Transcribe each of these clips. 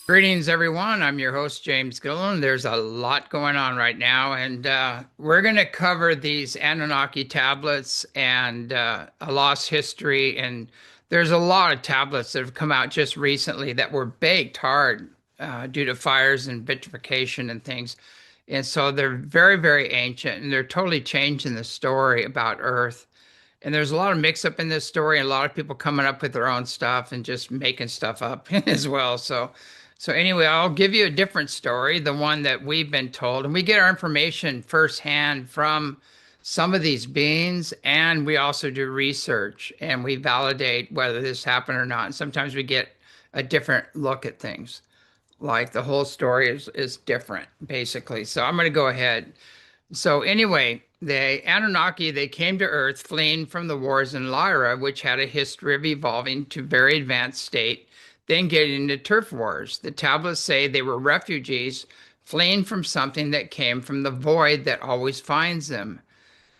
Greetings, everyone. I'm your host, James Gilliland. There's a lot going on right now, and we're going to cover these Anunnaki tablets and a lost history. And there's a lot of tablets that have come out just recently that were baked hard due to fires and vitrification and things. And so they're very, very ancient, and they're totally changing the story about Earth. And there's a lot of mix up in this story, and a lot of people coming up with their own stuff and just making stuff up as well. So anyway, I'll give you a different story, the one that we've been told, and we get our information firsthand from some of these beings, and we also do research and we validate whether this happened or not. And sometimes we get a different look at things. Like the whole story is different, basically. So I'm going to go ahead. So anyway, the Anunnaki, they came to Earth fleeing from the wars in Lyra, which had a history of evolving to very advanced state, then getting into turf wars. The tablets say they were refugees fleeing from something that came from the void that always finds them.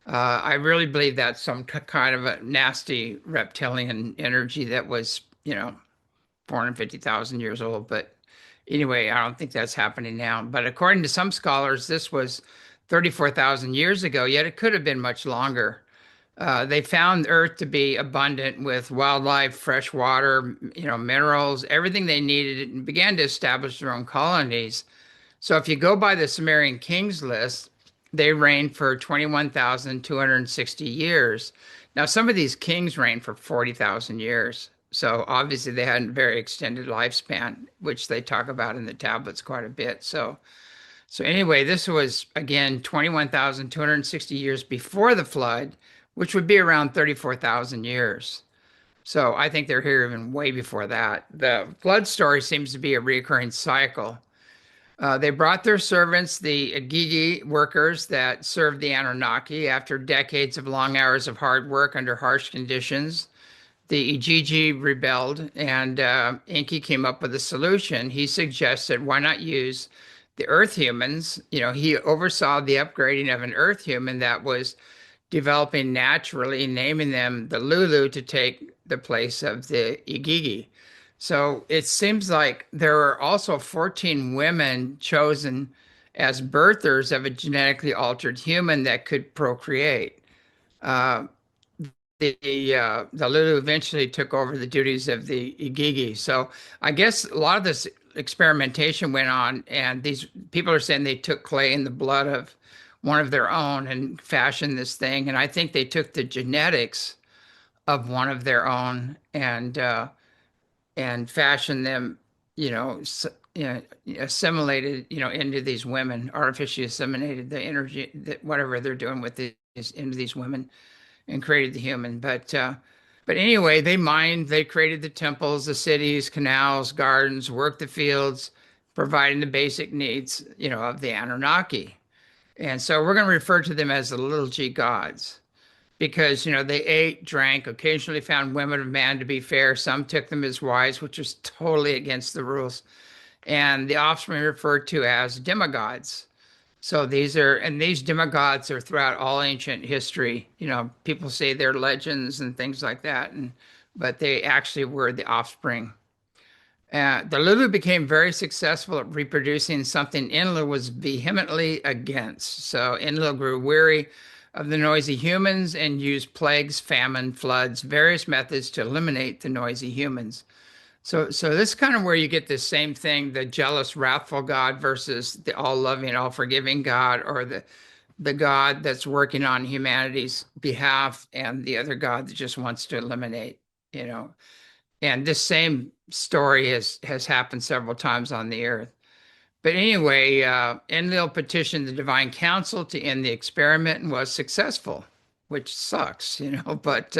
I really believe that's some kind of a nasty reptilian energy that was, 450,000 years old. But anyway, I don't think that's happening now. But according to some scholars, this was 34,000 years ago, yet it could have been much longer. They found Earth to be abundant with wildlife, fresh water, minerals, everything they needed, and began to establish their own colonies. So if you go by the Sumerian kings list, they reigned for 21,260 years. Now, some of these kings reigned for 40,000 years. So obviously they had a very extended lifespan, which they talk about in the tablets quite a bit. So anyway, this was again 21,260 years before the flood, which would be around 34,000 years. So I think they're here even way before that. The flood story seems to be a recurring cycle. They brought their servants, the Igigi workers that served the Anunnaki, after decades of long hours of hard work under harsh conditions. The Igigi rebelled, and Enki came up with a solution. He suggested, why not use the Earth humans? He oversaw the upgrading of an Earth human that was developing naturally, naming them the Lulu to take the place of the Igigi. So it seems like there were also 14 women chosen as birthers of a genetically altered human that could procreate. Uh, the Lulu eventually took over the duties of the Igigi. So I guess a lot of this experimentation went on, and these people are saying they took clay in the blood of one of their own and fashioned this thing. And I think they took the genetics of one of their own and fashioned them, assimilated, into these women, artificially assimilated the energy, that whatever they're doing with these into these women, and created the human. But anyway, they mined, they created the temples, the cities, canals, gardens, worked the fields, providing the basic needs, of the Anunnaki. And so we're going to refer to them as the little g gods because, they ate, drank, occasionally found women of man to be fair. Some took them as wives, which was totally against the rules. And the offspring referred to as demigods. So these demigods are throughout all ancient history. People say they're legends and things like that, but they actually were the offspring. The Lulu became very successful at reproducing something Enlil was vehemently against. So Enlil grew weary of the noisy humans and used plagues, famine, floods, various methods to eliminate the noisy humans. So this is kind of where you get the same thing, the jealous, wrathful God versus the all-loving, all-forgiving God, or the God that's working on humanity's behalf and the other God that just wants to eliminate, And this same story has happened several times on the earth. But anyway, Enlil petitioned the divine council to end the experiment and was successful. which sucks, But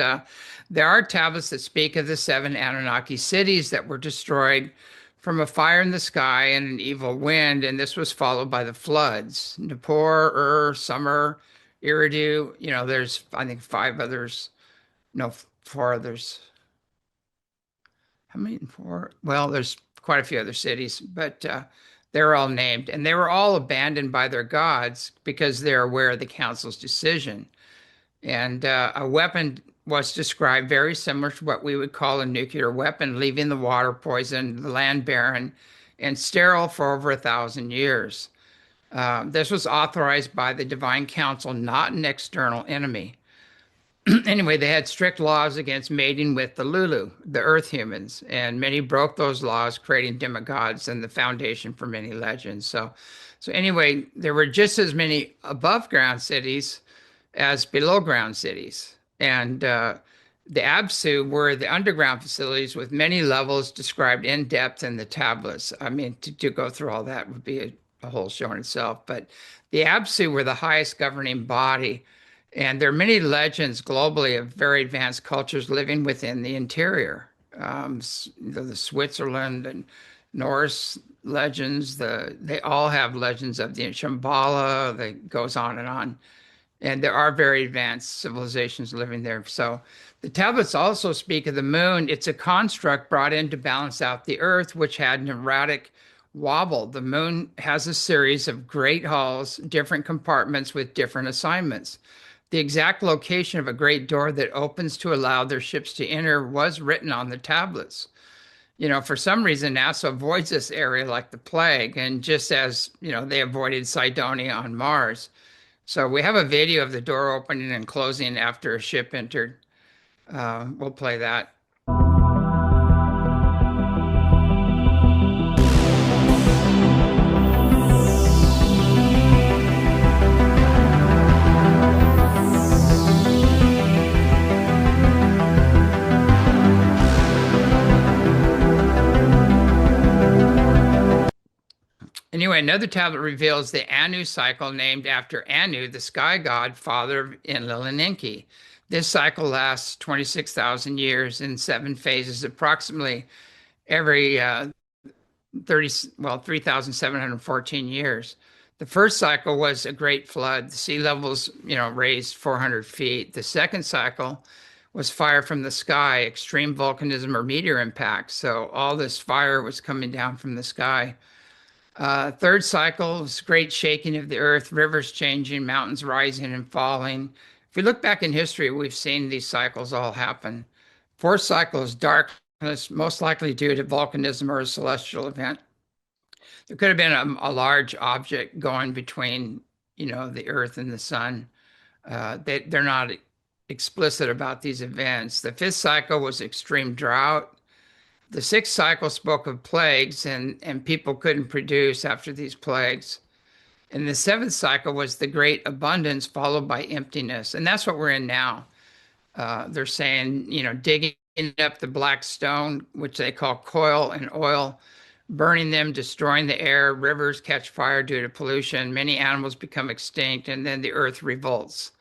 there are tablets that speak of the seven Anunnaki cities that were destroyed from a fire in the sky and an evil wind, and this was followed by the floods. Nippur, Ur, Summer, Eridu, there's, I think, five others, no, four others. How many? Four? Well, there's quite a few other cities, but they're all named, and they were all abandoned by their gods because they're aware of the council's decision. And a weapon was described very similar to what we would call a nuclear weapon, leaving the water poisoned, the land barren, and sterile for over 1,000 years. This was authorized by the Divine Council, not an external enemy. Anyway, they had strict laws against mating with the Lulu, the Earth humans, and many broke those laws, creating demigods and the foundation for many legends. So anyway, there were just as many above ground cities as below ground cities. And the Absu were the underground facilities with many levels described in depth in the tablets. I mean, to go through all that would be a whole show in itself. But the Absu were the highest governing body. And there are many legends globally of very advanced cultures living within the interior. The Switzerland and Norse legends, they all have legends of the Shambhala that goes on and on. And there are very advanced civilizations living there. So the tablets also speak of the moon. It's a construct brought in to balance out the earth, which had an erratic wobble. The moon has a series of great halls, different compartments with different assignments. The exact location of a great door that opens to allow their ships to enter was written on the tablets. For some reason, NASA avoids this area like the plague, and just as, they avoided Cydonia on Mars. So we have a video of the door opening and closing after a ship entered. We'll play that. Anyway, another tablet reveals the Anu cycle named after Anu, the sky god, father of Enlil and Enki. This cycle lasts 26,000 years in 7 phases, approximately every 3,714 years. The first cycle was a great flood. The sea levels, raised 400 feet. The second cycle was fire from the sky, extreme volcanism or meteor impact. So all this fire was coming down from the sky. Third cycle is great shaking of the earth, rivers changing, mountains rising and falling. If we look back in history, we've seen these cycles all happen. Fourth cycle is darkness, most likely due to volcanism or a celestial event. There could have been a large object going between, the earth and the sun. They're not explicit about these events. The fifth cycle was extreme drought. The sixth cycle spoke of plagues, and people couldn't produce after these plagues. And the seventh cycle was the great abundance followed by emptiness. And that's what we're in now. They're saying, digging up the black stone, which they call coal and oil, burning them, destroying the air, rivers catch fire due to pollution, many animals become extinct, and then the earth revolts.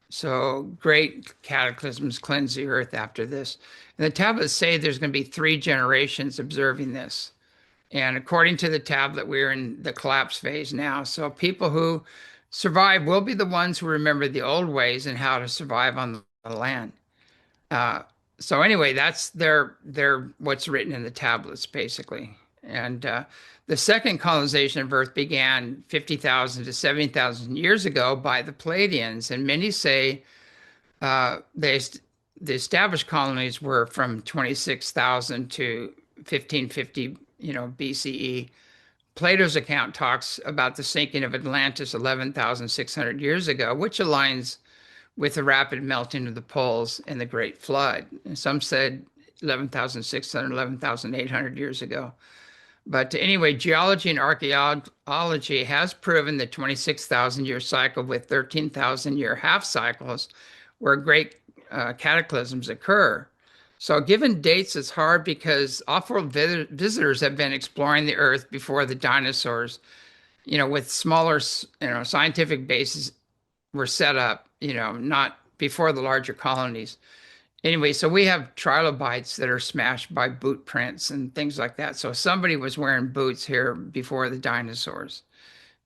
So great cataclysms cleanse the earth after this. And the tablets say there's going to be 3 generations observing this. And according to the tablet, we're in the collapse phase now. So people who survive will be the ones who remember the old ways and how to survive on the land. So anyway, that's their what's written in the tablets, basically. And the second colonization of Earth began 50,000 to 70,000 years ago by the Palladians. And many say the established colonies were from 26,000 to 1550, BCE. Plato's account talks about the sinking of Atlantis 11,600 years ago, which aligns with the rapid melting of the poles and the Great Flood. And some said 11,600, 11,800 years ago. But anyway, geology and archaeology has proven the 26,000-year cycle with 13,000-year half cycles where great cataclysms occur. So given dates, it's hard because off-world visitors have been exploring the Earth before the dinosaurs, with smaller, scientific bases were set up, not before the larger colonies. Anyway, so we have trilobites that are smashed by boot prints and things like that. So somebody was wearing boots here before the dinosaurs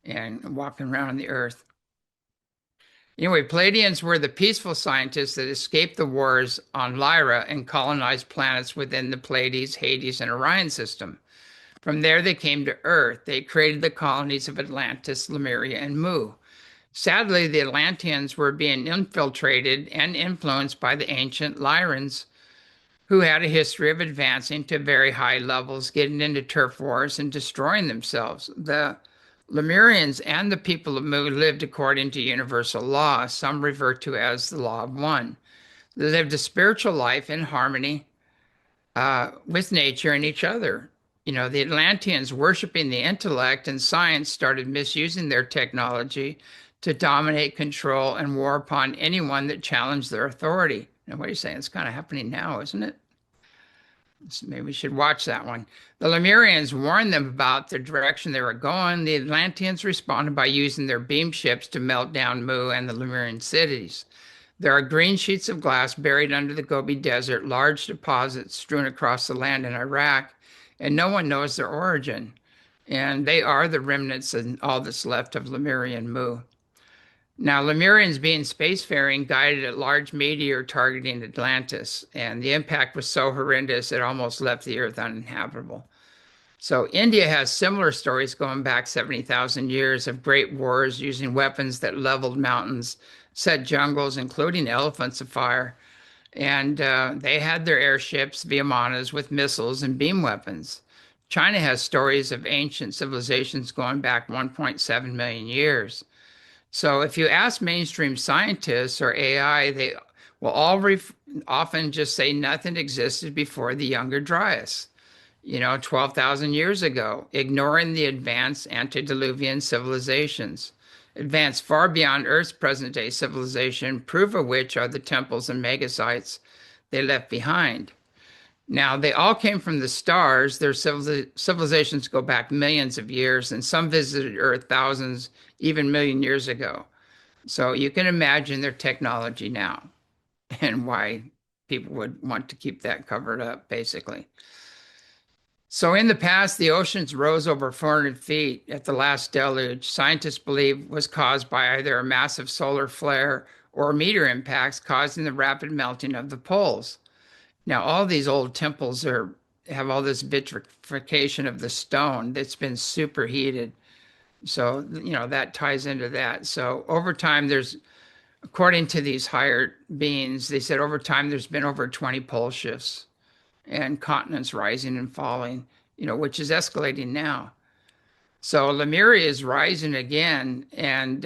and walking around on the earth. Anyway, Pleiadians were the peaceful scientists that escaped the wars on Lyra and colonized planets within the Pleiades, Hades, and Orion system. From there, they came to Earth. They created the colonies of Atlantis, Lemuria, and Mu. Sadly, the Atlanteans were being infiltrated and influenced by the ancient Lyrans, who had a history of advancing to very high levels, getting into turf wars and destroying themselves. The Lemurians and the people of Mu lived according to universal law, some refer to as the law of one. They lived a spiritual life in harmony with nature and each other. You know, the Atlanteans, worshiping the intellect and science, started misusing their technology to dominate, control, and war upon anyone that challenged their authority. And what are you saying? It's kind of happening now, isn't it? So maybe we should watch that one. The Lemurians warned them about the direction they were going. The Atlanteans responded by using their beam ships to melt down Mu and the Lemurian cities. There are green sheets of glass buried under the Gobi Desert, large deposits strewn across the land in Iraq, and no one knows their origin. And they are the remnants and all that's left of Lemurian Mu. Now, Lemurians, being spacefaring, guided a large meteor targeting Atlantis, and the impact was so horrendous it almost left the Earth uninhabitable. So India has similar stories going back 70,000 years of great wars using weapons that leveled mountains, set jungles, including elephants afire. And they had their airships, Vimanas, with missiles and beam weapons. China has stories of ancient civilizations going back 1.7 million years. So if you ask mainstream scientists or AI, they will all often just say nothing existed before the Younger Dryas, 12,000 years ago, ignoring the advanced antediluvian civilizations, advanced far beyond Earth's present-day civilization, proof of which are the temples and megasites they left behind. Now, they all came from the stars. Their civilizations go back millions of years, and some visited Earth thousands, even million years ago. So you can imagine their technology now and why people would want to keep that covered up, basically. So in the past, the oceans rose over 400 feet at the last deluge. Scientists believe was caused by either a massive solar flare or meteor impacts causing the rapid melting of the poles. Now, all these old temples have all this vitrification of the stone that's been superheated. So, that ties into that. So over time, according to these higher beings, they said over time, there's been over 20 pole shifts and continents rising and falling, which is escalating now. So Lemuria is rising again, and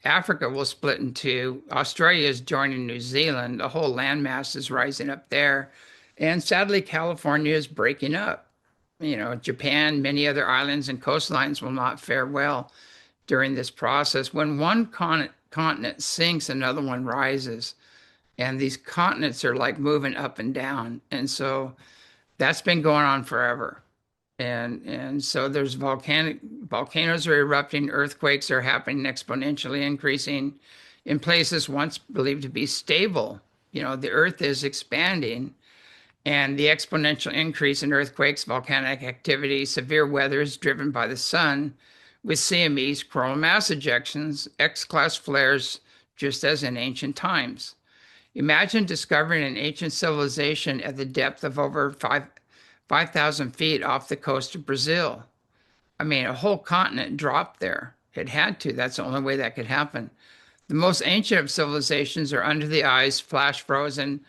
Africa will split in two. Australia is joining New Zealand. The whole landmass is rising up there. And sadly, California is breaking up. Japan, many other islands and coastlines will not fare well during this process. When one continent sinks, another one rises. And these continents are like moving up and down. And so that's been going on forever. And so there's volcanoes are erupting, earthquakes are happening, exponentially increasing in places once believed to be stable. The earth is expanding, and the exponential increase in earthquakes, volcanic activity, severe weather is driven by the sun with CMEs, coronal mass ejections, X-class flares, just as in ancient times. Imagine discovering an ancient civilization at the depth of over 5,000 feet off the coast of Brazil. I mean, a whole continent dropped there. It had to. That's the only way that could happen. The most ancient of civilizations are under the ice, flash frozen,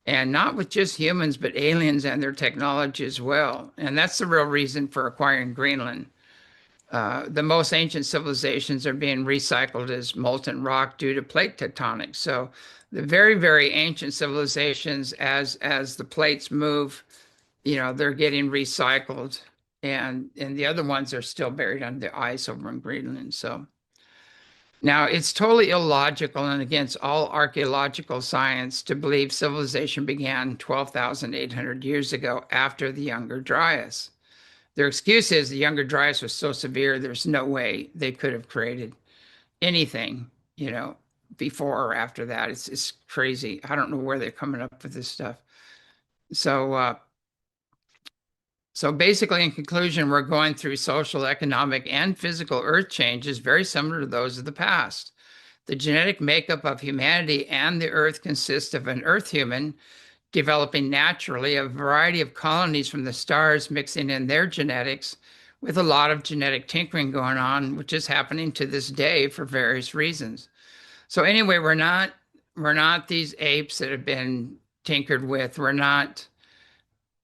and not with just humans, but aliens and their technology as well. And that's the real reason for acquiring Greenland. The most ancient civilizations are being recycled as molten rock due to plate tectonics. So the very, very ancient civilizations, as the plates move, they're getting recycled, and the other ones are still buried under the ice over in Greenland. So now it's totally illogical and against all archaeological science to believe civilization began 12,800 years ago after the Younger Dryas. Their excuse is the Younger Dryas was so severe, there's no way they could have created anything, before or after that. It's crazy. I don't know where they're coming up with this stuff. So so basically, in conclusion, we're going through social, economic, and physical earth changes very similar to those of the past. The genetic makeup of humanity and the earth consists of an earth human developing naturally, a variety of colonies from the stars mixing in their genetics, with a lot of genetic tinkering going on, which is happening to this day for various reasons. So anyway, we're not these apes that have been tinkered with. We're not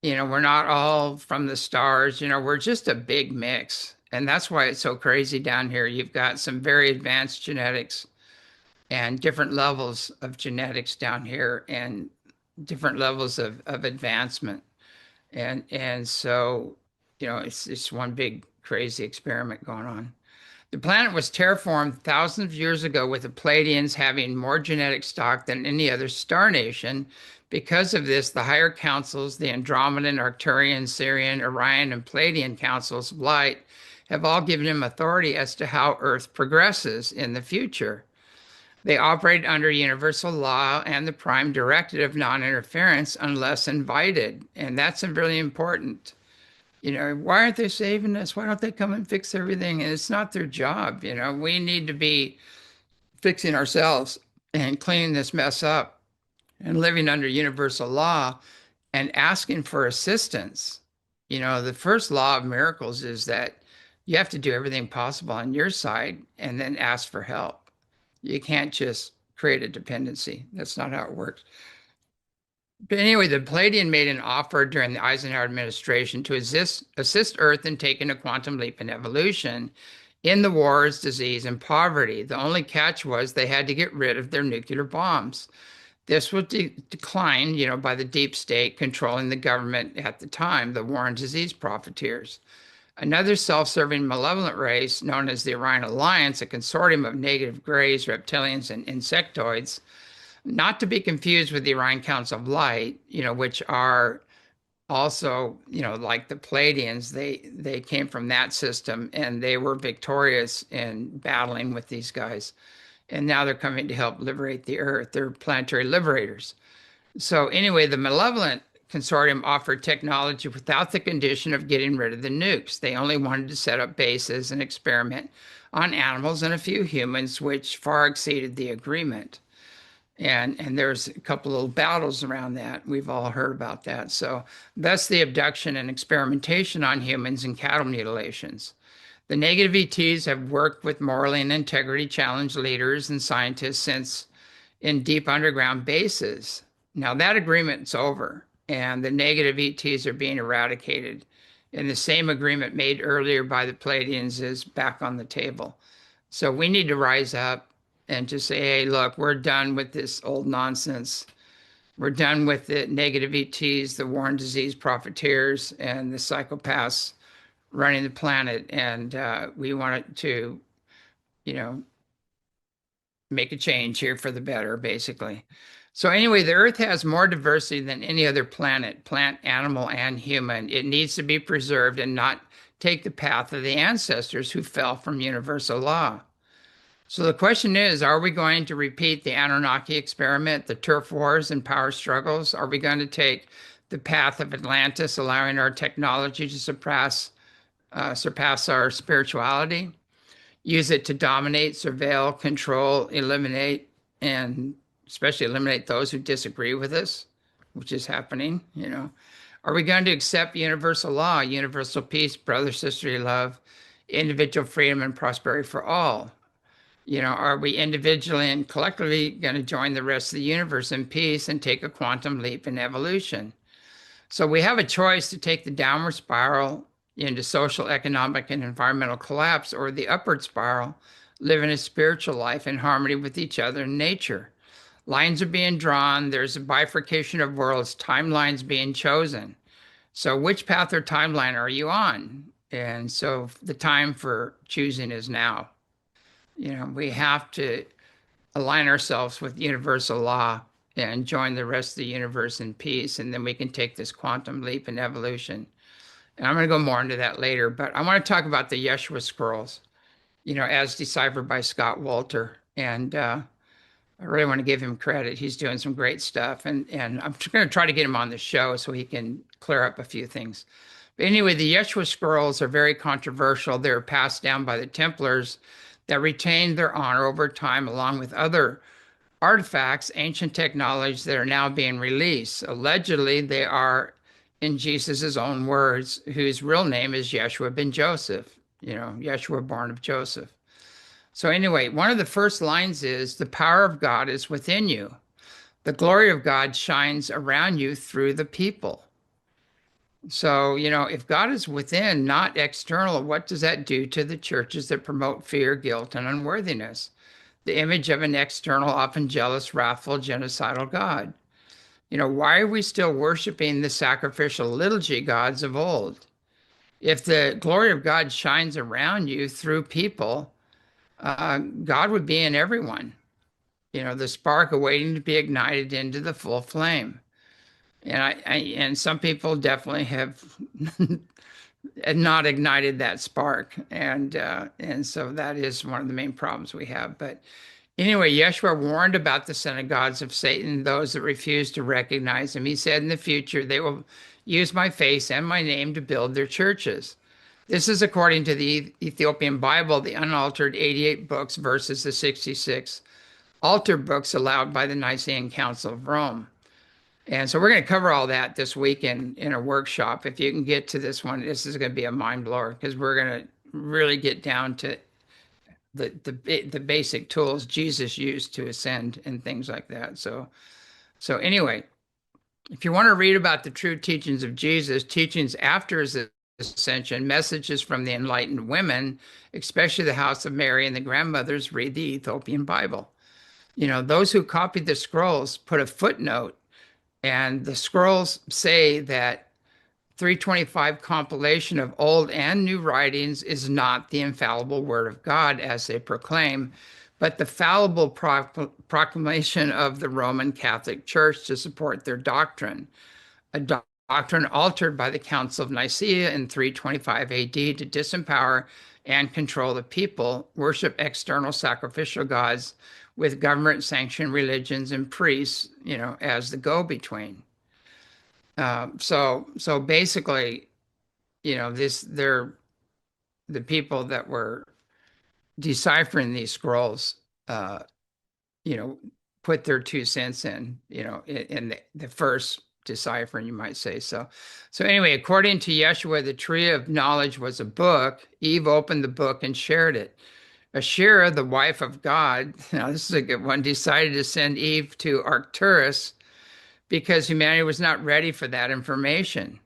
all from the stars. We're just a big mix. And that's why it's so crazy down here. You've got some very advanced genetics and different levels of genetics down here and different levels of advancement. And so, it's one big crazy experiment going on. The planet was terraformed thousands of years ago with the Pleiadians having more genetic stock than any other star nation. Because of this, the higher councils, the Andromedan, Arcturian, Sirian, Orion, and Pleiadian councils of light, have all given him authority as to how Earth progresses in the future. They operate under universal law and the prime directive of non-interference unless invited. And that's really important. Why aren't they saving us? Why don't they come and fix everything? And it's not their job. We need to be fixing ourselves and cleaning this mess up and living under universal law and asking for assistance. The first law of miracles is that you have to do everything possible on your side and then ask for help. You can't just create a dependency. That's not how it works. But anyway, the Palladian made an offer during the Eisenhower administration to assist Earth in taking a quantum leap in evolution in the wars, disease, and poverty. The only catch was they had to get rid of their nuclear bombs. This was declined, by the deep state controlling the government at the time, the war and disease profiteers. Another self-serving malevolent race known as the Orion Alliance, a consortium of negative grays, reptilians, and insectoids, not to be confused with the Orion Council of Light, which are also, like the Pleiadians, they came from that system and they were victorious in battling with these guys. And now they're coming to help liberate the Earth. They're planetary liberators. So anyway, the malevolent consortium offered technology without the condition of getting rid of the nukes. They only wanted to set up bases and experiment on animals and a few humans, which far exceeded the agreement. And there's a couple of little battles around that. We've all heard about that. So that's the abduction and experimentation on humans and cattle mutilations. The negative ETs have worked with morally and integrity challenged leaders and scientists since in deep underground bases. Now that agreement's over, and the negative ETs are being eradicated. And the same agreement made earlier by the Pleiadians is back on the table. So we need to rise up and just say, hey, look, we're done with this old nonsense. We're done with the negative ETs, the war and disease profiteers, and the psychopaths running the planet. And we want to, make a change here for the better, basically. So anyway, the Earth has more diversity than any other planet, plant, animal, and human. It needs to be preserved and not take the path of the ancestors who fell from universal law. So the question is, are we going to repeat the Anunnaki experiment, the turf wars and power struggles? Are we going to take the path of Atlantis, allowing our technology to surpass our spirituality? Use it to dominate, surveil, control, eliminate, and especially eliminate those who disagree with us, which is happening, Are we going to accept universal law, universal peace, brother, sisterly love, individual freedom, and prosperity for all? Are we individually and collectively going to join the rest of the universe in peace and take a quantum leap in evolution? So we have a choice to take the downward spiral into social, economic, and environmental collapse, or the upward spiral, living a spiritual life in harmony with each other and nature. Lines are being drawn. There's a bifurcation of worlds, timelines being chosen. So which path or timeline are you on? And so the time for choosing is now. We have to align ourselves with universal law and join the rest of the universe in peace, and then we can take this quantum leap in evolution. And I'm going to go more into that later, but I want to talk about the Yeshua scrolls, as deciphered by Scott Wolter. And I really want to give him credit. He's doing some great stuff, and I'm going to try to get him on the show so he can clear up a few things. But anyway, the Yeshua scrolls are very controversial. They were passed down by the Templars that retained their honor over time, along with other artifacts, ancient technologies that are now being released. Allegedly, they are, in Jesus' own words, whose real name is Yeshua ben Joseph, Yeshua born of Joseph. So, anyway, one of the first lines is the power of God is within you. The glory of God shines around you through the people. So, if God is within, not external, what does that do to the churches that promote fear, guilt, and unworthiness? The image of an external, often jealous, wrathful, genocidal God. Why are we still worshiping the sacrificial liturgy gods of old? If the glory of God shines around you through people, God would be in everyone. The spark awaiting to be ignited into the full flame. And some people definitely have not ignited that spark, and so that is one of the main problems we have. But anyway, Yeshua warned about the synagogues of Satan, those that refuse to recognize him. He said, in the future, they will use my face and my name to build their churches. This is according to the Ethiopian Bible, the unaltered 88 books versus the 66 altered books allowed by the Nicene Council of Rome. And so we're going to cover all that this week in a workshop. If you can get to this one, this is going to be a mind blower because we're going to really get down to the basic tools Jesus used to ascend and things like that. So anyway, if you want to read about the true teachings of Jesus, teachings after his ascension, messages from the enlightened women, especially the House of Mary and the grandmothers, read the Ethiopian Bible. Those who copied the scrolls put a footnote, and the scrolls say that 325 compilation of old and new writings is not the infallible word of God as they proclaim, but the fallible proclamation of the Roman Catholic Church to support their doctrine, a doctrine altered by the Council of Nicaea in 325 AD to disempower and control the people, worship external sacrificial gods with government-sanctioned religions and priests, as the go-between. So basically, they're the people that were deciphering these scrolls, put their 2 cents in, in the first deciphering, you might say. So anyway, according to Yeshua, the tree of knowledge was a book. Eve opened the book and shared it. Asherah, the wife of God, now this is a good one, decided to send Eve to Arcturus because humanity was not ready for that information.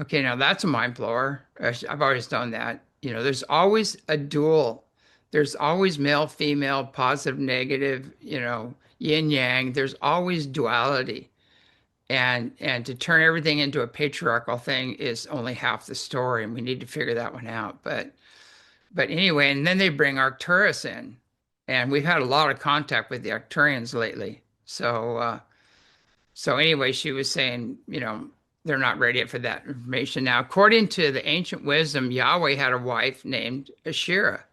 Okay, now that's a mind blower. I've always done that. There's always a dual. There's always male, female, positive, negative, yin yang. There's always duality. And to turn everything into a patriarchal thing is only half the story, and we need to figure that one out. But anyway, and then they bring Arcturus in, and we've had a lot of contact with the Arcturians lately. So anyway, she was saying, they're not ready for that information. Now, according to the ancient wisdom, Yahweh had a wife named Asherah.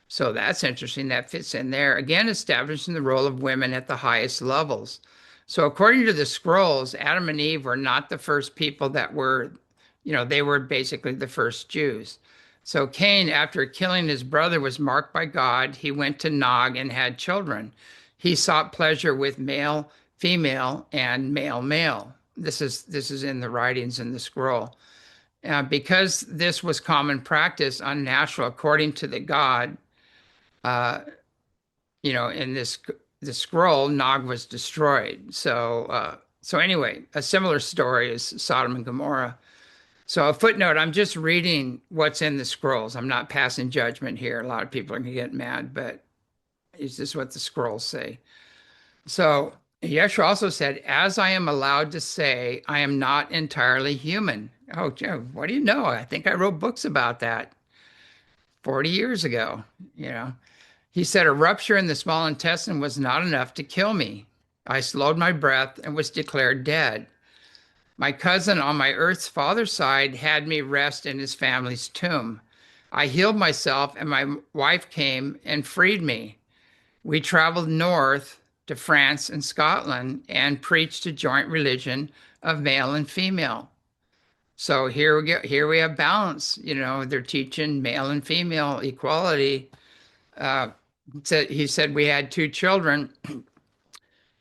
So that's interesting. That fits in there. Again, establishing the role of women at the highest levels. So according to the scrolls, Adam and Eve were not the first people that were, they were basically the first Jews. So Cain, after killing his brother, was marked by God. He went to Nog and had children. He sought pleasure with male, female, and male, male. This is in the writings in the scroll. Because this was common practice, unnatural, according to the God, in the scroll, Nog was destroyed. So anyway, a similar story is Sodom and Gomorrah. So a footnote, I'm just reading what's in the scrolls. I'm not passing judgment here. A lot of people are going to get mad, but it's just what the scrolls say. So Yeshua also said, as I am allowed to say, I am not entirely human. Oh, Joe, what do you know? I think I wrote books about that 40 years ago. He said, a rupture in the small intestine was not enough to kill me. I slowed my breath and was declared dead. My cousin on my earth's father's side had me rest in his family's tomb. I healed myself, and my wife came and freed me. We traveled north to France and Scotland and preached a joint religion of male and female. So here we have balance. They're teaching male and female equality. Uh, he said we had two children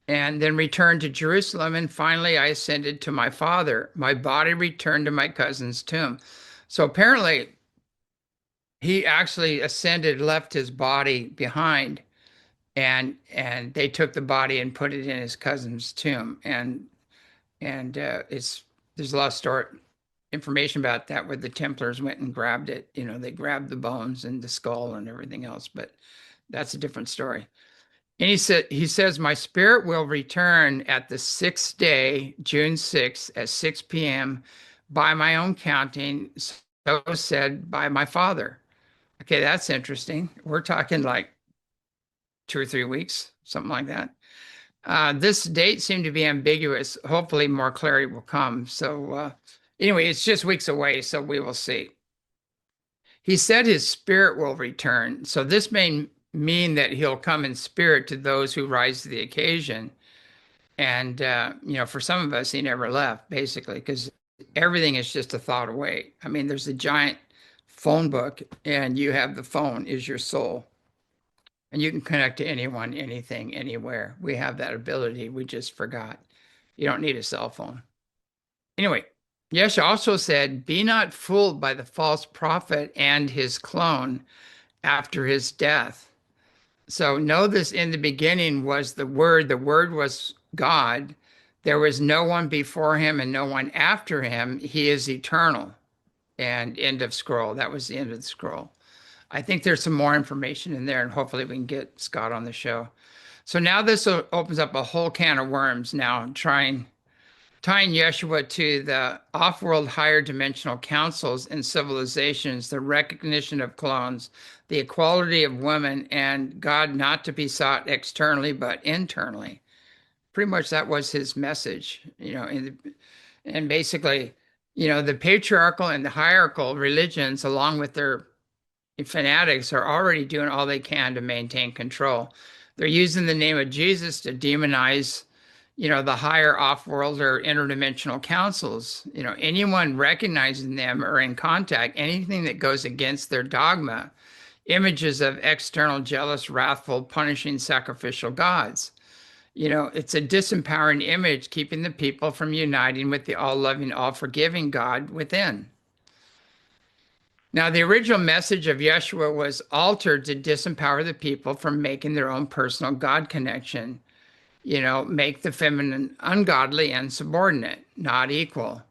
and then returned to Jerusalem. And finally, I ascended to my father. My body returned to my cousin's tomb. So apparently, he actually ascended, left his body behind, and they took the body and put it in his cousin's tomb. And it's there's a lot of story information about that where the Templars went and grabbed it. They grabbed the bones and the skull and everything else, but that's a different story. And he says, my spirit will return at the sixth day, June 6th at 6 p.m. by my own counting, so said by my father. Okay, that's interesting. We're talking like 2 or 3 weeks, something like that. This date seemed to be ambiguous. Hopefully, more clarity will come. So, anyway, it's just weeks away, so we will see. He said his spirit will return. So, this may mean that he'll come in spirit to those who rise to the occasion. And, for some of us, he never left, basically, because everything is just a thought away. I mean, there's a giant phone book, and you have the phone is your soul. And you can connect to anyone, anything, anywhere. We have that ability. We just forgot. You don't need a cell phone. Anyway, Yesha also said, be not fooled by the false prophet and his clone after his death. So know this, in the beginning was the Word was God. There was no one before him and no one after him. He is eternal. And end of scroll. That was the end of the scroll. I think there's some more information in there, and hopefully we can get Scott on the show. So now this opens up a whole can of worms now, tying Yeshua to the off-world higher dimensional councils and civilizations, the recognition of clones, the equality of women, and God not to be sought externally but internally. Pretty much that was his message, and basically, the patriarchal and the hierarchical religions, along with their fanatics, are already doing all they can to maintain control. They're using the name of Jesus to demonize, the higher off-world or interdimensional councils. Anyone recognizing them or in contact, anything that goes against their dogma, images of external, jealous, wrathful, punishing, sacrificial gods. It's a disempowering image, keeping the people from uniting with the all-loving, all-forgiving God within. Now, the original message of Yeshua was altered to disempower the people from making their own personal God connection. Make the feminine ungodly and subordinate, not equal.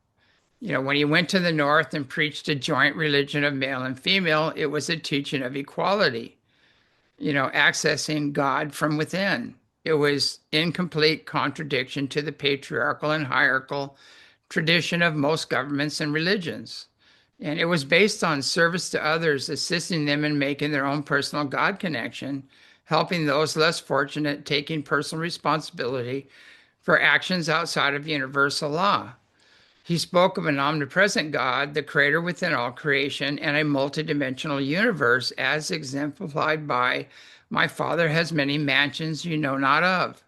When he went to the north and preached a joint religion of male and female, it was a teaching of equality, accessing God from within. It was in complete contradiction to the patriarchal and hierarchical tradition of most governments and religions. And it was based on service to others, assisting them in making their own personal God connection, helping those less fortunate, taking personal responsibility for actions outside of universal law. He spoke of an omnipresent God, the creator within all creation, and a multidimensional universe as exemplified by, my Father has many mansions you know not of.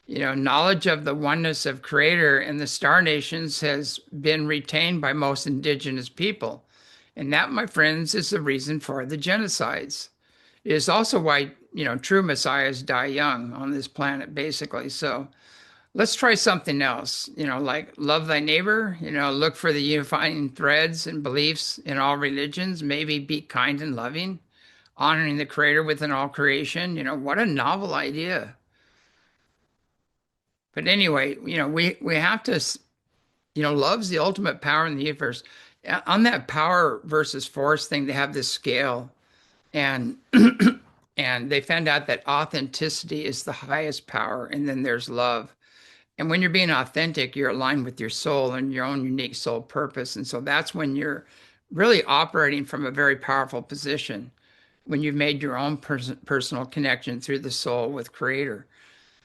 Knowledge of the oneness of Creator and the star nations has been retained by most indigenous people. And that, my friends, is the reason for the genocides. It is also why, true messiahs die young on this planet, basically. So let's try something else, like love thy neighbor, look for the unifying threads and beliefs in all religions, maybe be kind and loving, honoring the Creator within all creation. What a novel idea. But anyway, we have to, love's the ultimate power in the universe. On that power versus force thing, they have this scale, and and they found out that authenticity is the highest power, and then there's love. And when you're being authentic, you're aligned with your soul and your own unique soul purpose. And so that's when you're really operating from a very powerful position, when you've made your own personal connection through the soul with Creator.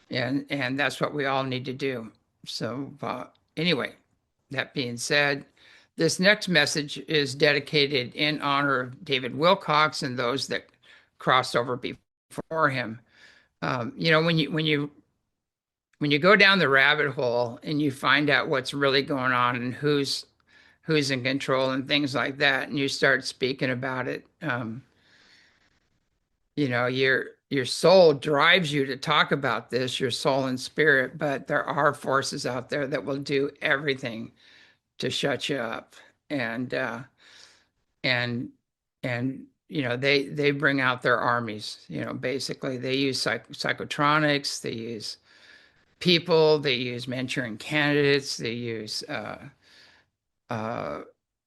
And that's what we all need to do. So anyway, that being said, this next message is dedicated in honor of David Wilcox and those that crossed over before him. When you go down the rabbit hole and you find out what's really going on and who's in control and things like that, and you start speaking about it, your soul drives you to talk about this, your soul and spirit, but there are forces out there that will do everything to shut you up. And and they bring out their armies. Basically they use psychotronics, they use people, they use Manchurian candidates, they use uh,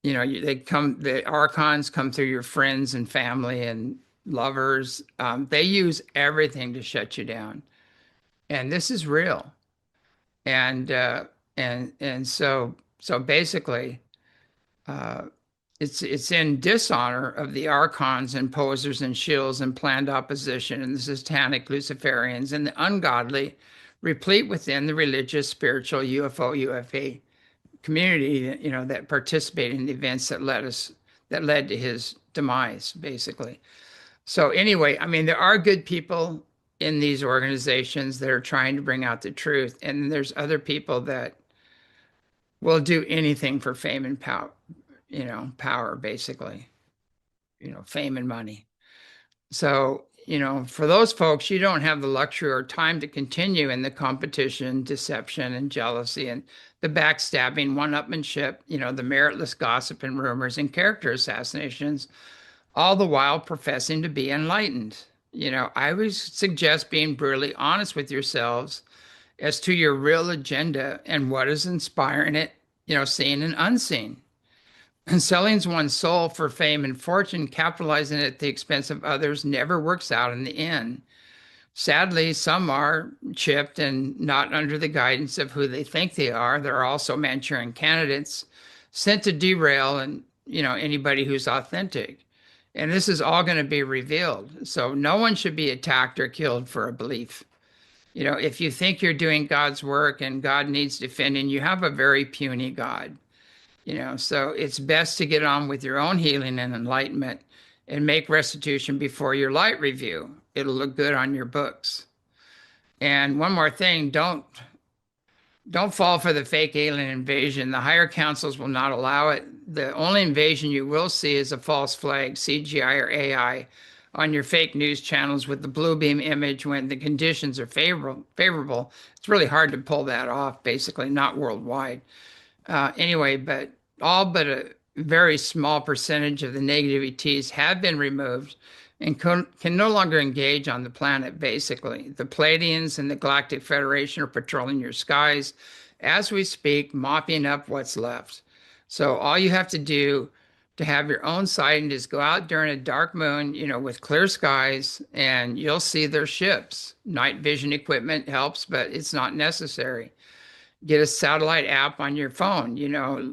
the archons come through your friends and family and lovers. They use everything to shut you down, and this is real. And so basically, uh, it's in dishonor of the archons and posers and shills and planned opposition and the satanic Luciferians and the ungodly, replete within the religious, spiritual UFO, UFA community, that participated in the events that led to his demise, basically. So anyway, I mean, there are good people in these organizations that are trying to bring out the truth, and there's other people that will do anything for fame and power, power, basically, fame and money. So, for those folks, you don't have the luxury or time to continue in the competition, deception, and jealousy, and the backstabbing, one-upmanship, the meritless gossip and rumors and character assassinations, all the while professing to be enlightened. I would suggest being brutally honest with yourselves as to your real agenda and what is inspiring it, seen and unseen. And selling one's soul for fame and fortune, capitalizing at the expense of others, never works out in the end. Sadly, some are chipped and not under the guidance of who they think they are. There are also Manchurian candidates sent to derail and anybody who's authentic. And this is all going to be revealed. So no one should be attacked or killed for a belief. If you think you're doing God's work and God needs defending, you have a very puny God. So it's best to get on with your own healing and enlightenment and make restitution before your light review. It'll look good on your books. And one more thing, don't fall for the fake alien invasion. The higher councils will not allow it. The only invasion you will see is a false flag, CGI or AI, on your fake news channels with the blue beam image when the conditions are favorable. It's really hard to pull that off, basically, not worldwide. Anyway, but all but a very small percentage of the negative ETs have been removed and can no longer engage on the planet, basically. The Pleiadians and the Galactic Federation are patrolling your skies as we speak, mopping up what's left. So all you have to do to have your own sighting is go out during a dark moon, with clear skies, and you'll see their ships. Night vision equipment helps, but it's not necessary. Get a satellite app on your phone,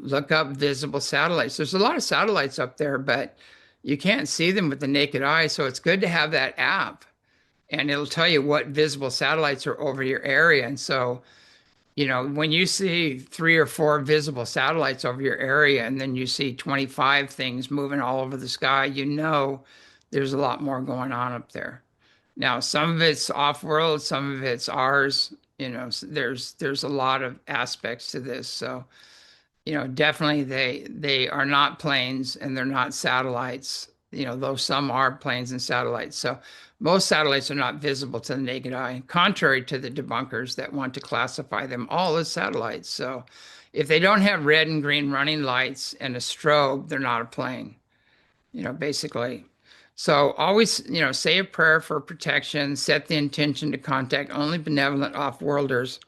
look up visible satellites. There's a lot of satellites up there, but you can't see them with the naked eye. So it's good to have that app, and it'll tell you what visible satellites are over your area. And so, when you see 3 or 4 visible satellites over your area, and then you see 25 things moving all over the sky, there's a lot more going on up there. Now, some of it's off-world, some of it's ours. There's a lot of aspects to this. So, definitely they are not planes and they're not satellites, though some are planes and satellites. So most satellites are not visible to the naked eye, contrary to the debunkers that want to classify them all as satellites. So if they don't have red and green running lights and a strobe, they're not a plane, basically. So always, say a prayer for protection, set the intention to contact only benevolent off-worlders,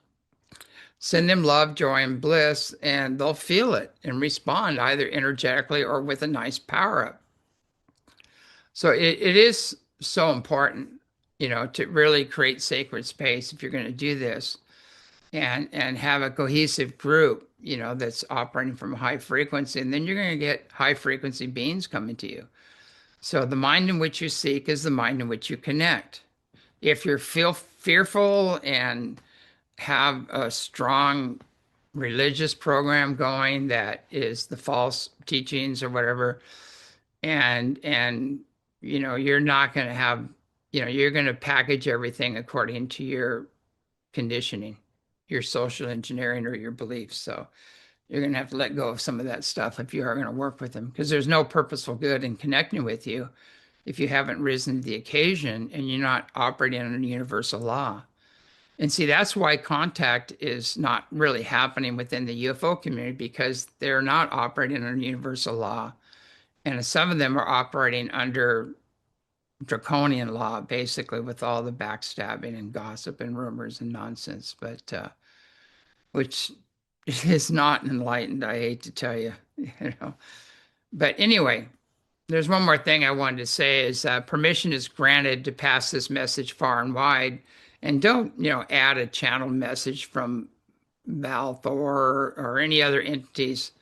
send them love, joy, and bliss, and they'll feel it and respond either energetically or with a nice power up. So it is so important, to really create sacred space if you're going to do this and have a cohesive group, that's operating from a high frequency, and then you're going to get high frequency beings coming to you. So the mind in which you seek is the mind in which you connect. If you feel fearful and have a strong religious program going that is the false teachings or whatever, and you're not going to have you're going to package everything according to your conditioning, your social engineering, or your beliefs. So you're going to have to let go of some of that stuff if you are going to work with them, because there's no purposeful good in connecting with you if you haven't risen to the occasion and you're not operating under universal law. And see, that's why contact is not really happening within the UFO community, because they're not operating under universal law. And some of them are operating under draconian law, basically, with all the backstabbing and gossip and rumors and nonsense, but which is not enlightened, I hate to tell you, you know. But anyway, there's one more thing I wanted to say is permission is granted to pass this message far and wide, and don't, add a channel message from Val Thor or any other entities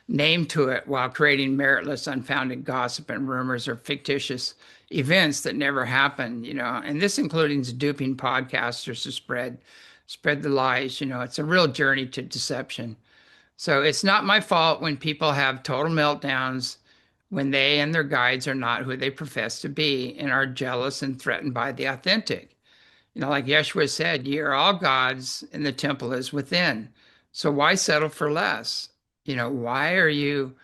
name to it while creating meritless, unfounded gossip and rumors or fictitious events that never happen, and this includes duping podcasters to spread the lies. It's a real journey to deception. So it's not my fault when people have total meltdowns, when they and their guides are not who they profess to be and are jealous and threatened by the authentic. Like Yeshua said, ye are all gods and the temple is within. So why settle for less? Why are you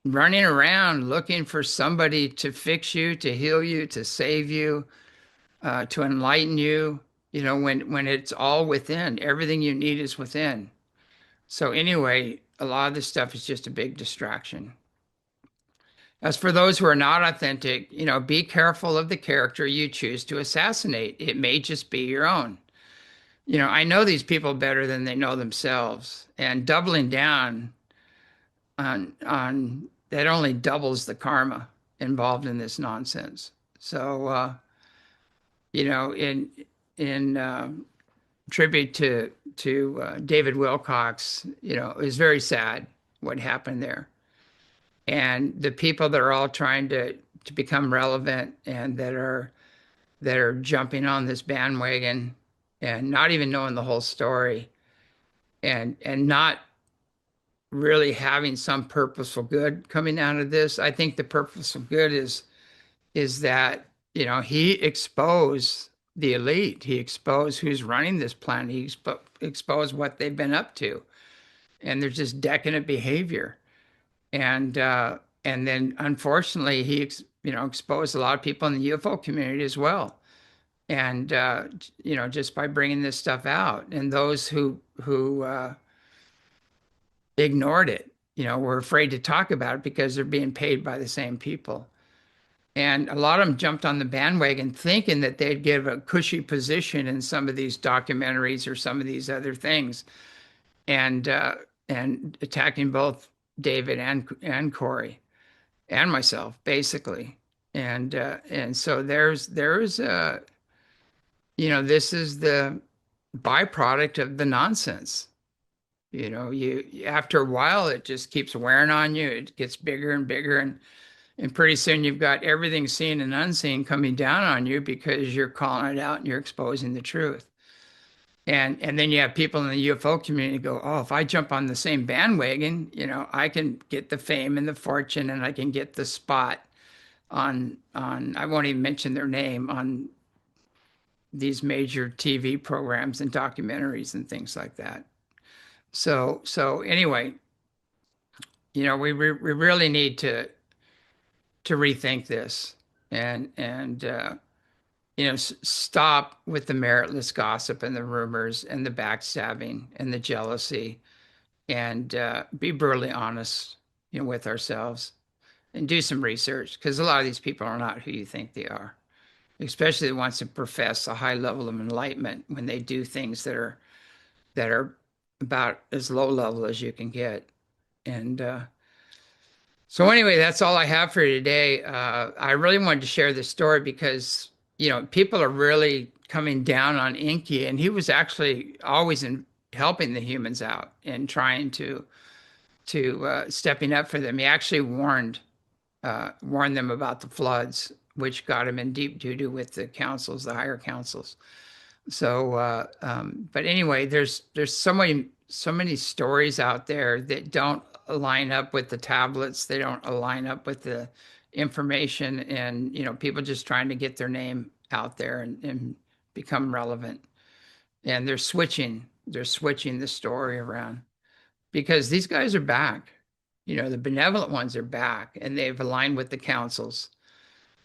running around looking for somebody to fix you, to heal you, to save you, to enlighten you, when it's all within? Everything you need is within. So anyway, a lot of this stuff is just a big distraction. As for those who are not authentic, be careful of the character you choose to assassinate. It may just be your own. I know these people better than they know themselves, and doubling down on that only doubles the karma involved in this nonsense. So, in tribute to David Wilcox, it was very sad what happened there, and the people that are all trying to become relevant and that are jumping on this bandwagon and not even knowing the whole story, and not really having some purposeful good coming out of this. I think the purposeful good is that, he exposed the elite. He exposed who's running this planet. He exposed what they've been up to, and there's just decadent behavior. And then unfortunately he exposed a lot of people in the UFO community as well. And just by bringing this stuff out, and those who ignored it, were afraid to talk about it because they're being paid by the same people. And a lot of them jumped on the bandwagon thinking that they'd give a cushy position in some of these documentaries or some of these other things, and attacking both David and Corey and myself, basically. And so there's this is the byproduct of the nonsense. You after a while, it just keeps wearing on you. It gets bigger and bigger, and pretty soon you've got everything seen and unseen coming down on you because you're calling it out and you're exposing the truth. And then you have people in the UFO community go, oh, if I jump on the same bandwagon, I can get the fame and the fortune, and I can get the spot on I won't even mention their name, on these major TV programs and documentaries and things like that. So anyway, we really need to rethink this, and stop with the meritless gossip and the rumors and the backstabbing and the jealousy, and be brutally honest, with ourselves, and do some research, because a lot of these people are not who you think they are, especially the ones who profess a high level of enlightenment when they do things that are about as low level as you can get. And so anyway, that's all I have for you today. I really wanted to share this story because, people are really coming down on Inky, and he was actually always in helping the humans out and trying to stepping up for them. He actually warned them about the floods, which got him in deep doo-doo with the councils, the higher councils. So, but anyway, there's so many stories out there that don't line up with the tablets. They don't align up with the information, and people just trying to get their name out there and become relevant. And they're switching the story around because these guys are back. The benevolent ones are back, and they've aligned with the councils,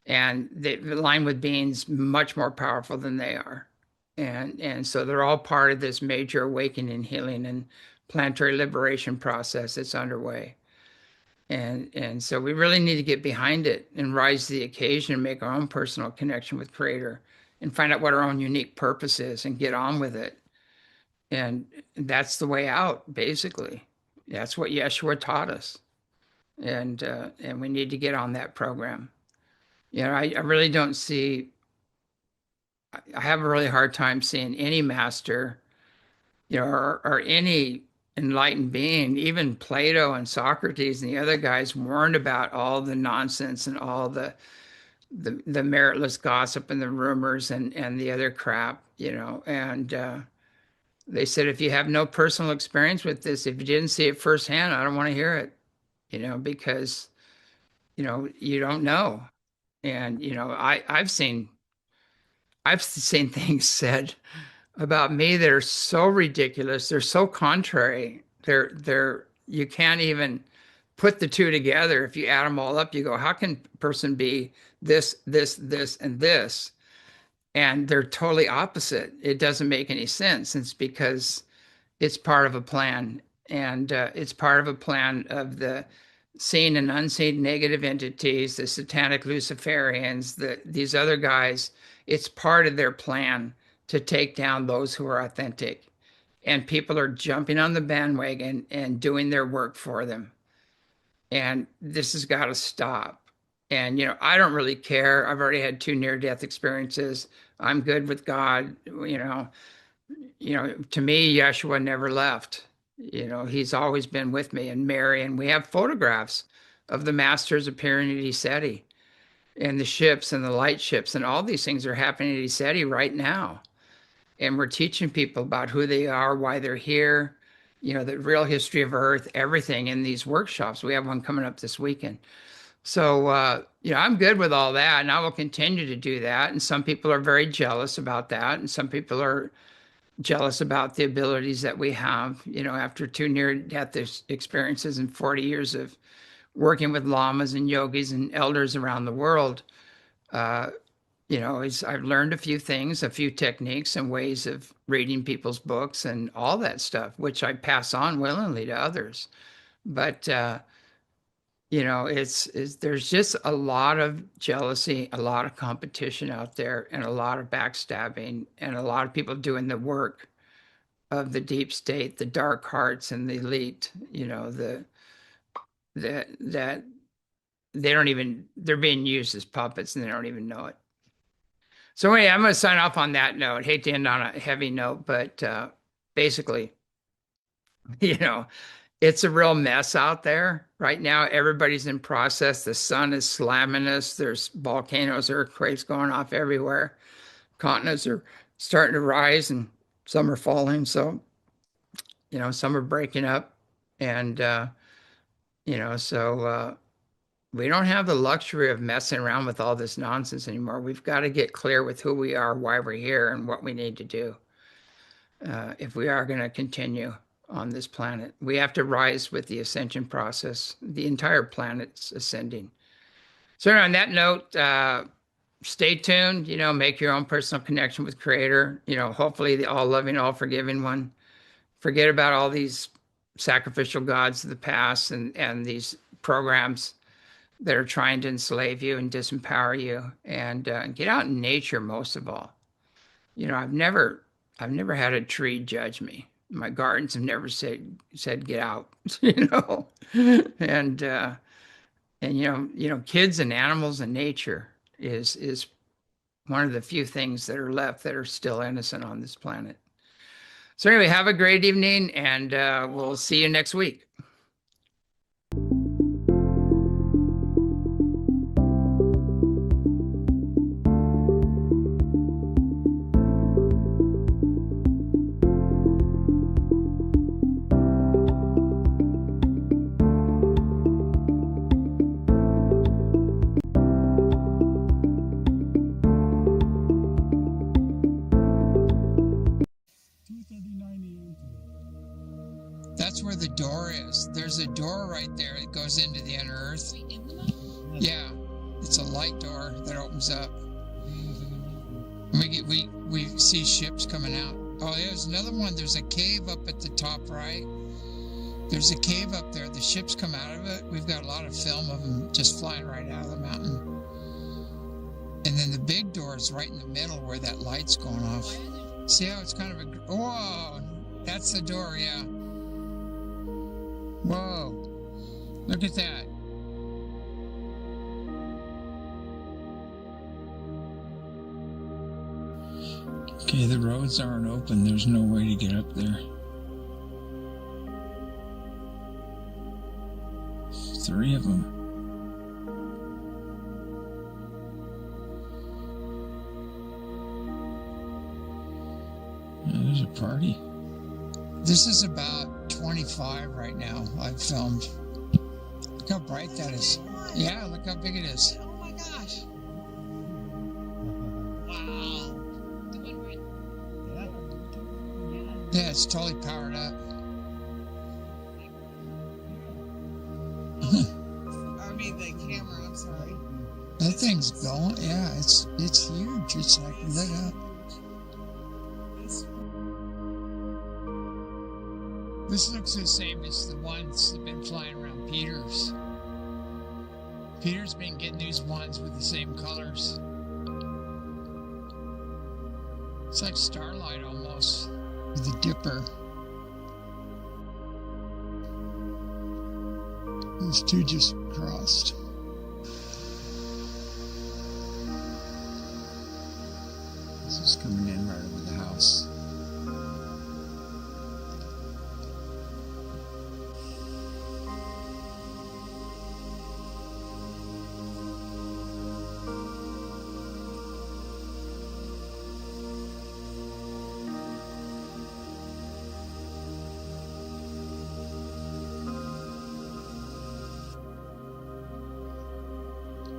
and they've aligned with beings much more powerful than they are. And so they're all part of this major awakening, healing, and planetary liberation process that's underway. And so we really need to get behind it and rise to the occasion and make our own personal connection with Creator and find out what our own unique purpose is and get on with it. And that's the way out, basically. That's what Yeshua taught us. And we need to get on that program. I really don't see, I have a really hard time seeing any master, or any enlightened being, even Plato and Socrates and the other guys warned about all the nonsense and all the meritless gossip and the rumors and the other crap, and they said, if you have no personal experience with this, if you didn't see it firsthand, I don't want to hear it, because, you don't know. And, I've seen things said about me that are so ridiculous. They're so contrary. You can't even put the two together. If you add them all up, you go, how can a person be this, this, this, and this? And they're totally opposite. It doesn't make any sense. It's because it's part of a plan. And it's part of a plan of the seen and unseen negative entities, the satanic Luciferians, these other guys. It's part of their plan to take down those who are authentic. And people are jumping on the bandwagon and doing their work for them. And this has got to stop. And, I don't really care. I've already had 2 near-death experiences. I'm good with God. To me, Yeshua never left. He's always been with me, and Mary. And we have photographs of the masters appearing at ECETI, and the ships and the light ships, and all these things are happening at ECETI right now. And we're teaching people about who they are, why they're here, the real history of Earth, everything in these workshops. We have one coming up this weekend. So, I'm good with all that, and I will continue to do that. And some people are very jealous about that, and some people are jealous about the abilities that we have, after 2 near-death experiences and 40 years of working with lamas and yogis and elders around the world. I've learned a few things, a few techniques and ways of reading people's books and all that stuff, which I pass on willingly to others. But, there's just a lot of jealousy, a lot of competition out there, and a lot of backstabbing, and a lot of people doing the work of the deep state, the dark hearts, and the elite. That they're being used as puppets, and they don't even know it. So anyway, I'm going to sign off on that note. Hate to end on a heavy note, but basically, it's a real mess out there right now. Everybody's in process. The sun is slamming us. There's volcanoes, earthquakes going off everywhere. Continents are starting to rise, and some are falling. So, some are breaking up. And, so we don't have the luxury of messing around with all this nonsense anymore. We've got to get clear with who we are, why we're here, and what we need to do if we are going to continue on this planet. We have to rise with the ascension process. The entire planet's ascending. So on that note, stay tuned, make your own personal connection with Creator, hopefully the all-loving, all-forgiving one. Forget about all these sacrificial gods of the past and these programs that are trying to enslave you and disempower you, and get out in nature most of all. I've never had a tree judge me. My gardens have never said get out, and kids and animals and nature is one of the few things that are left that are still innocent on this planet. So anyway, have a great evening, and we'll see you next week. into the inner earth. Yeah, it's a light door that opens up. We see ships coming out. Oh, there's another one. There's a cave up at the top right. There's a cave up there. The ships come out of it. We've got a lot of film of them just flying right out of the mountain. And then the big door is right in the middle where that light's going off. See how it's kind of a... Whoa! That's the door, yeah. Whoa. Look at that. Okay, the roads aren't open. There's no way to get up there. 3 of them. Yeah, there's a party. This is about 25 right now. I've filmed. Look how bright that is. Yeah, look how big it is. Oh my gosh. Wow. The one right. Yeah, it's totally powered up. I mean the camera, I'm sorry. That thing's going. Yeah, it's huge. It's like lit up. This looks the same as the ones that have been flying around Peter's. Peter's been getting these ones with the same colors. It's like starlight almost. The dipper. Those 2 just crossed. This is coming in right over the house.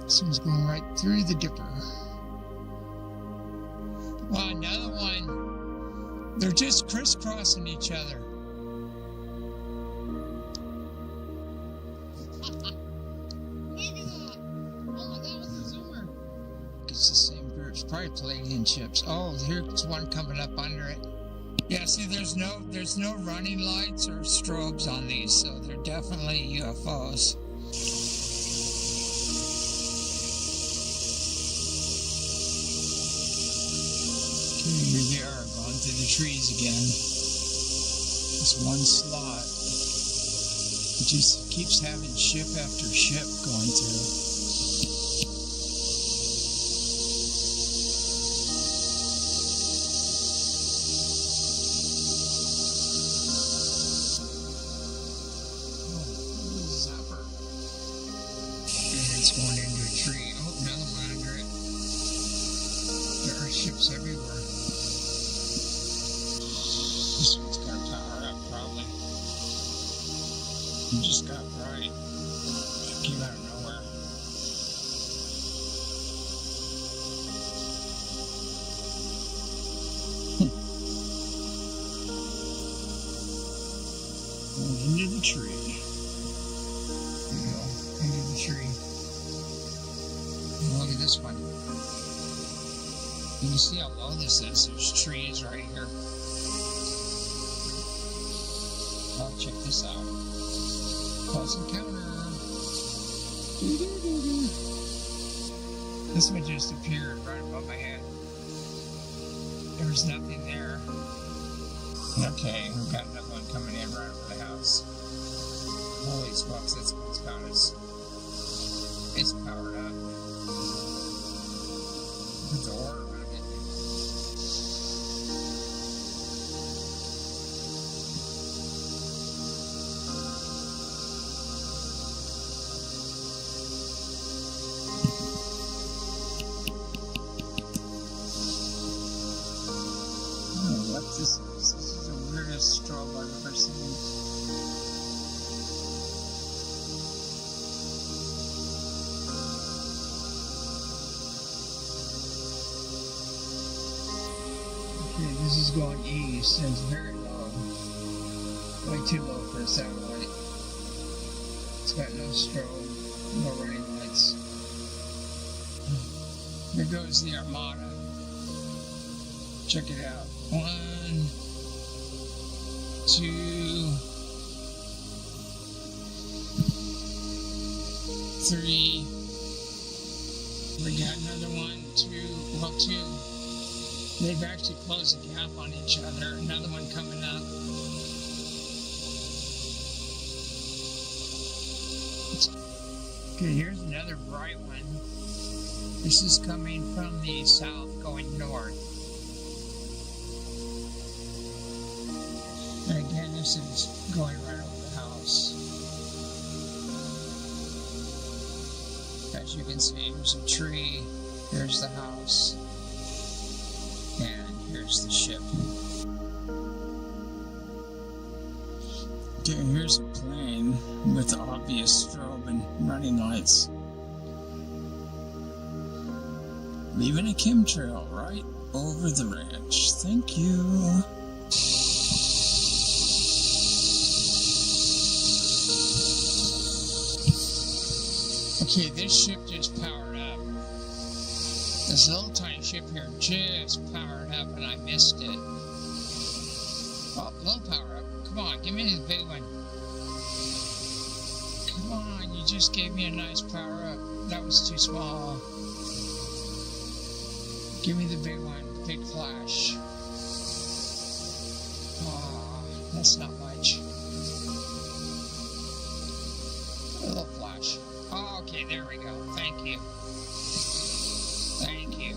This one's going right through the dipper. Wow, another one. They're just crisscrossing each other. Look at that. Oh, that was a zoomer. It's the same group. It's probably Palladian ships. Oh, here's one coming up under it. Yeah, see, there's no running lights or strobes on these, so they're definitely UFOs. Here they are, going through the trees again. This one slot. It just keeps having ship after ship going through. Going into a tree. Oh, another one under it. There are ships everywhere. This one's got power up, probably. It just got bright. It came out of nowhere. Going into the tree. There you go. Into the tree. Look at this one. You can see how low this is. There's trees right here. Oh, check this out. Close encounter. Doo-doo-doo-doo. This one just appeared right above my head. There was nothing there. Okay, we've got another one coming in right over the house. Holy smokes, this one's got us. It's powered up. The door around it. I don't know what this is. This is the weirdest strobe I've ever seen. Okay, this is going east and it's very low. Way too low for a satellite. It's got no strobe, no running lights. There goes the Armada. Check it out. 1, 2, 3. We got another 1, 2. Well, 2. They've actually closed the gap on each other. Another one coming up. Okay, here's another bright one. This is coming from the south, going north. And again, this is going right over the house. As you can see, here's a tree, here's the house, and here's the ship. Okay, here's a plane with obvious strobe and running lights. Leaving a chemtrail right over the ranch. Thank you. Okay, this ship just powered up. This little tiny ship here just powered up and I missed it. Oh, little power up. Come on, give me the big one. Come on, you just gave me a nice power up. That was too small. Give me the big one, big flash. Oh, that's not much. A little flash. Oh, okay, there we go. Thank you. Thank you.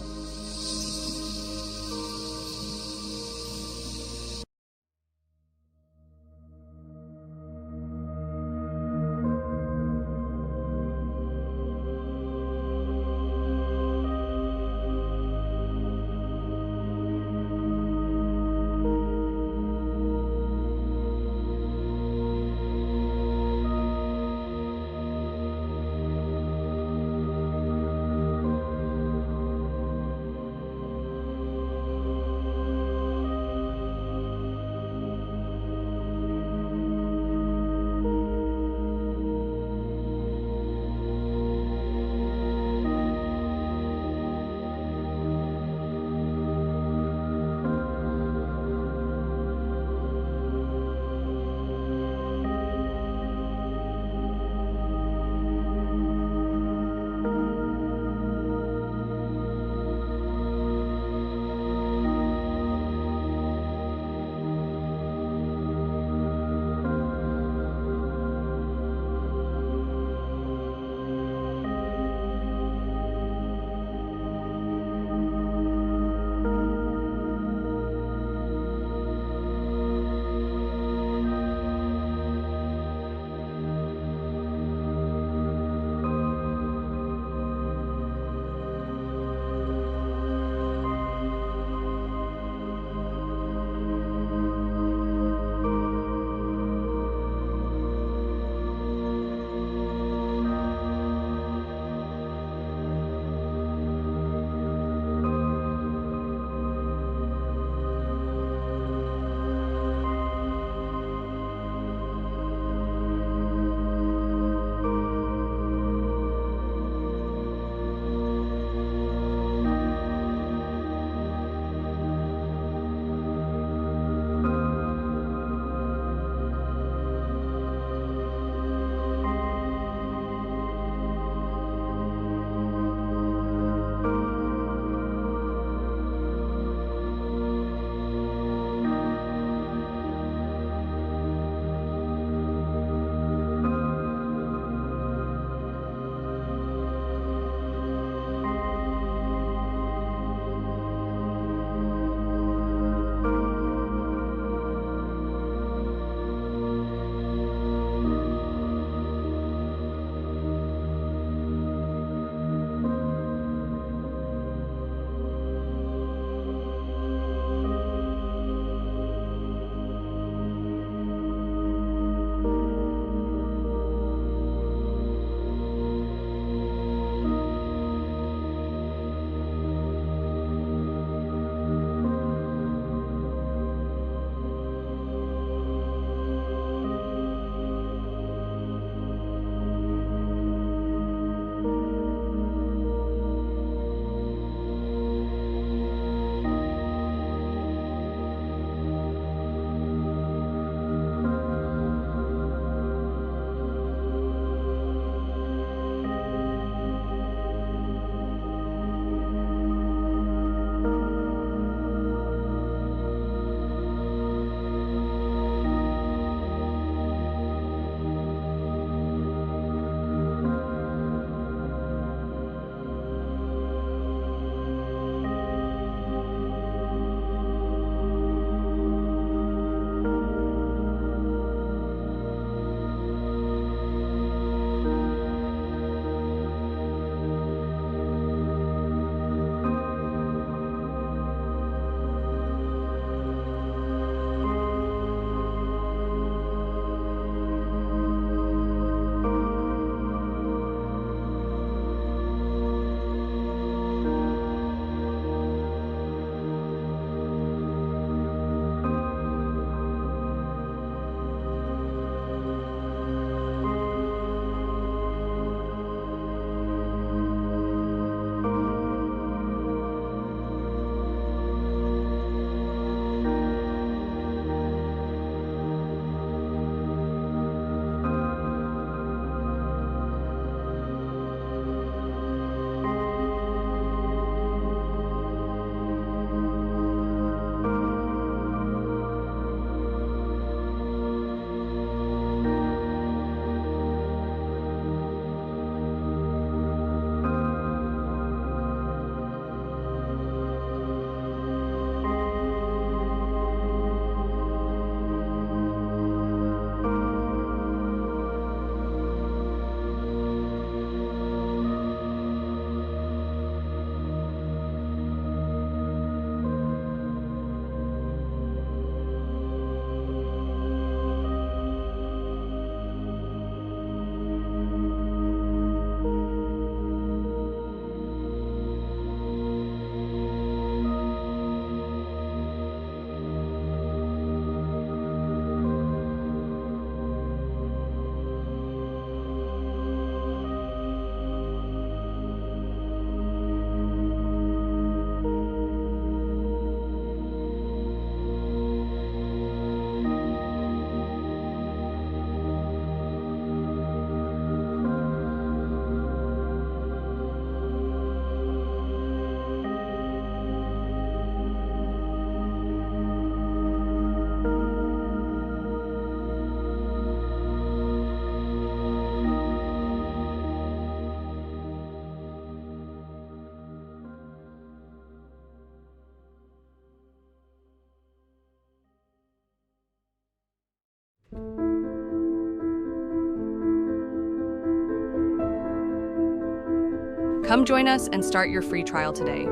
Come join us and start your free trial today.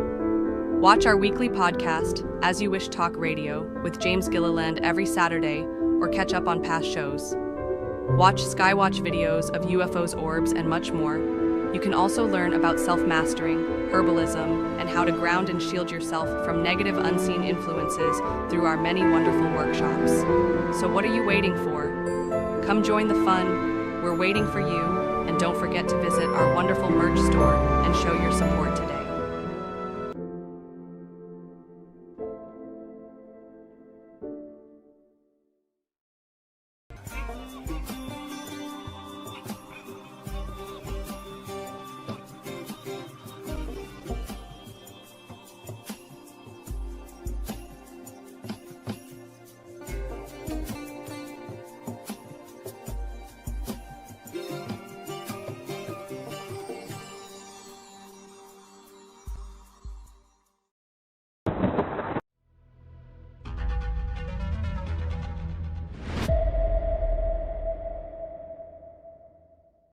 Watch our weekly podcast, As You Wish Talk Radio, with James Gilliland every Saturday, or catch up on past shows. Watch Skywatch videos of UFOs, orbs, and much more. You can also learn about self-mastering, herbalism, and how to ground and shield yourself from negative unseen influences through our many wonderful workshops. So what are you waiting for? Come join the fun. We're waiting for you. And don't forget to visit our wonderful merch store and show your support today.